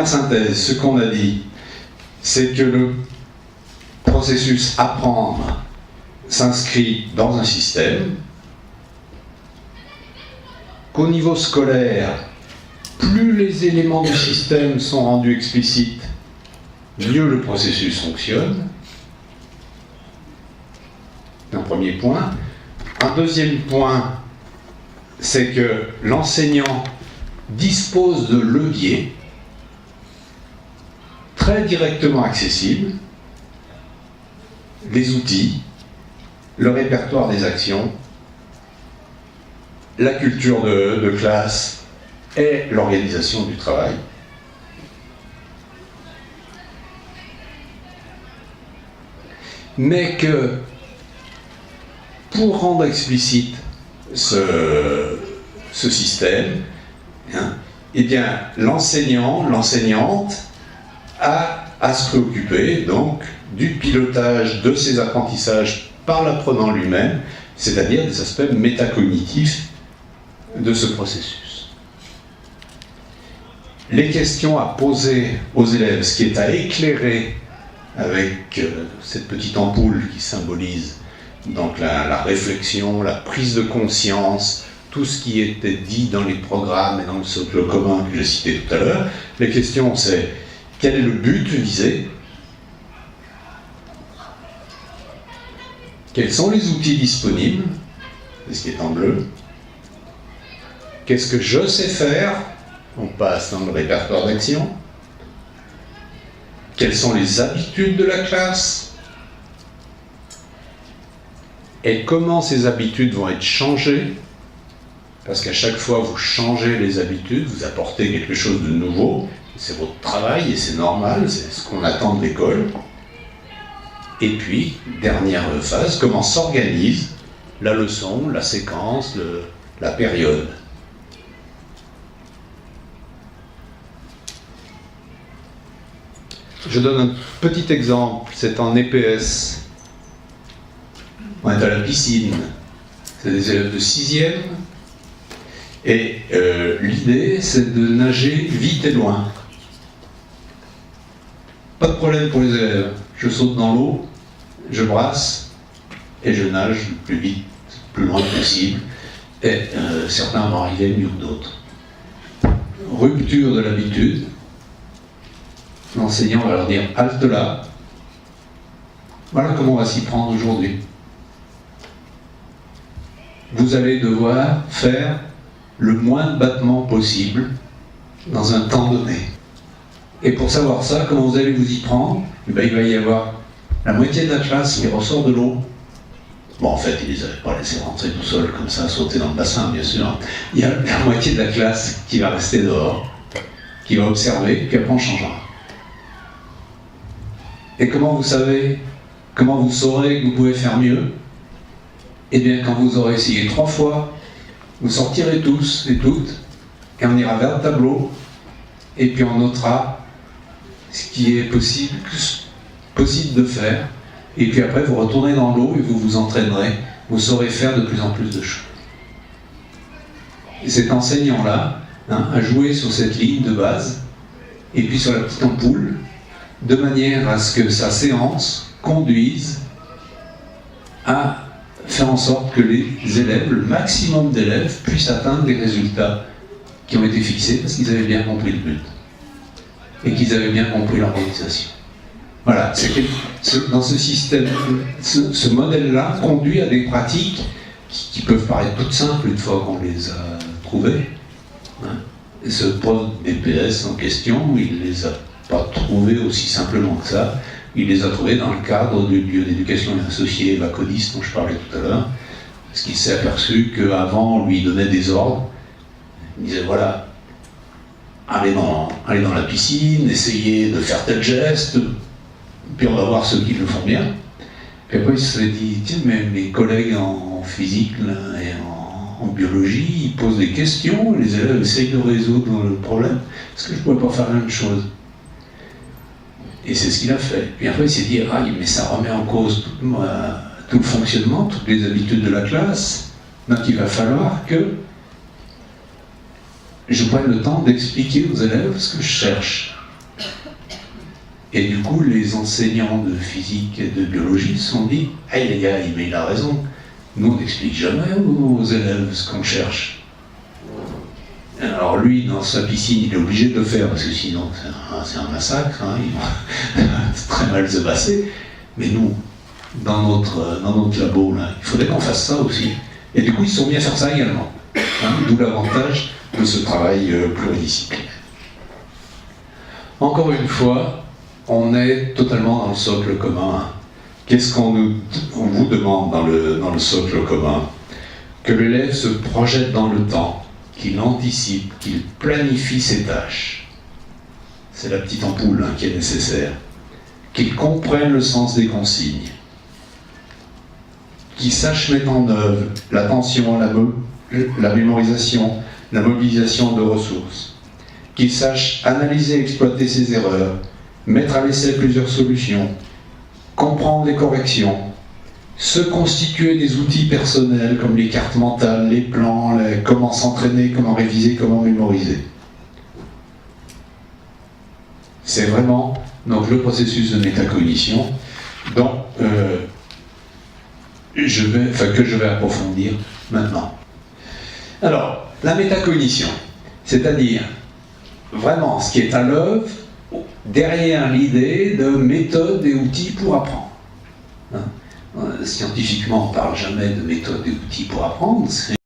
En synthèse, ce qu'on a dit, c'est que le processus apprendre s'inscrit dans un système, qu'au niveau scolaire, plus les éléments du système sont rendus explicites, mieux le processus fonctionne. Un premier point. Un deuxième point, c'est que l'enseignant dispose de leviers très directement accessibles, les outils, le répertoire des actions, la culture de classe et l'organisation du travail. Mais que pour rendre explicite ce système, eh bien, l'enseignant, l'enseignante a à se préoccuper donc du pilotage de ses apprentissages par l'apprenant lui-même, c'est-à-dire des aspects métacognitifs de ce processus. Les questions à poser aux élèves, ce qui est à éclairer avec cette petite ampoule qui symbolise donc la réflexion, la prise de conscience, tout ce qui était dit dans les programmes et dans le socle commun que j'ai cité tout à l'heure. Les questions, c'est quel est le but visé? Quels sont les outils disponibles? C'est ce qui est en bleu. Qu'est-ce que je sais faire? On passe dans le répertoire d'action. Quelles sont les habitudes de la classe? Et comment ces habitudes vont être changées? Parce qu'à chaque fois vous changez les habitudes, vous apportez quelque chose de nouveau, c'est votre travail et c'est normal, c'est ce qu'on attend de l'école. Et puis, dernière phase, comment s'organise la leçon, la séquence, la période. Je donne un petit exemple, c'est en EPS. On est à la piscine, c'est des élèves de 6e, et l'idée c'est de nager vite et loin. Pas de problème pour les élèves, je saute dans l'eau, je brasse, et je nage le plus vite, le plus loin possible, et certains vont arriver mieux que d'autres. Rupture de l'habitude, l'enseignant va leur dire « halte là », voilà comment on va s'y prendre aujourd'hui. Vous allez devoir faire le moins de battements possible dans un temps donné. Et pour savoir ça, comment vous allez vous y prendre? Il va y avoir la moitié de la classe qui ressort de l'eau. Bon, en fait, ils ne les avaient pas laissés rentrer tout seuls, comme ça, sauter dans le bassin, bien sûr. Il y a la moitié de la classe qui va rester dehors, qui va observer, puis après on changera. Et comment vous savez, comment vous saurez que vous pouvez faire mieux? Eh bien, quand vous aurez essayé 3 fois, vous sortirez tous et toutes, et on ira vers le tableau, et puis on notera ce qui est possible de faire, et puis après vous retournez dans l'eau et vous vous entraînerez, vous saurez faire de plus en plus de choses. Et cet enseignant-là a joué sur cette ligne de base, et puis sur la petite ampoule, de manière à ce que sa séance conduise à faire en sorte que les élèves, le maximum d'élèves, puissent atteindre les résultats qui ont été fixés parce qu'ils avaient bien compris le but et qu'ils avaient bien compris l'organisation. Voilà, dans ce système, ce modèle-là conduit à des pratiques qui peuvent paraître toutes simples une fois qu'on les a trouvées. Et ce prof d'EPS en question, il ne les a pas trouvées aussi simplement que ça. Il les a trouvés dans le cadre du lieu d'éducation associée Vacodis dont je parlais tout à l'heure, parce qu'il s'est aperçu qu'avant on lui donnait des ordres. Il disait voilà, allez dans la piscine, essayez de faire tel geste, puis on va voir ceux qui le font bien. Puis après il s'est dit tiens, mais mes collègues en physique là, et en biologie, ils posent des questions, les élèves essayent de résoudre le problème, est-ce que je ne pourrais pas faire la même chose? Et c'est ce qu'il a fait. Puis après, il s'est dit, ah, mais ça remet en cause tout le fonctionnement, toutes les habitudes de la classe. Donc il va falloir que je prenne le temps d'expliquer aux élèves ce que je cherche. Et du coup, les enseignants de physique et de biologie se sont dit « Hey les gars, mais il a raison, nous on n'explique jamais aux élèves ce qu'on cherche. » Alors lui, dans sa piscine, il est obligé de le faire, parce que sinon c'est un massacre, hein, il va très mal se passer. Mais nous, dans notre labo, là, il faudrait qu'on fasse ça aussi. Et du coup, ils se sont mis à faire ça également. Hein, d'où l'avantage de ce travail pluridisciplinaire. Encore une fois, on est totalement dans le socle commun. Qu'est-ce qu'on vous demande dans le socle commun? Que l'élève se projette dans le temps, qu'il anticipe, qu'il planifie ses tâches. C'est la petite ampoule hein, qui est nécessaire. Qu'il comprenne le sens des consignes. Qu'il sache mettre en œuvre l'attention, la mémorisation, la mobilisation de ressources. Qu'il sache analyser et exploiter ses erreurs, mettre à l'essai plusieurs solutions, comprendre les corrections, se constituer des outils personnels comme les cartes mentales, les plans, comment s'entraîner, comment réviser, comment mémoriser. C'est vraiment donc, le processus de métacognition dont, que je vais approfondir maintenant. Alors, la métacognition, c'est-à-dire vraiment ce qui est à l'œuvre derrière l'idée de méthodes et outils pour apprendre. Hein? Scientifiquement, on ne parle jamais de méthodes et outils pour apprendre.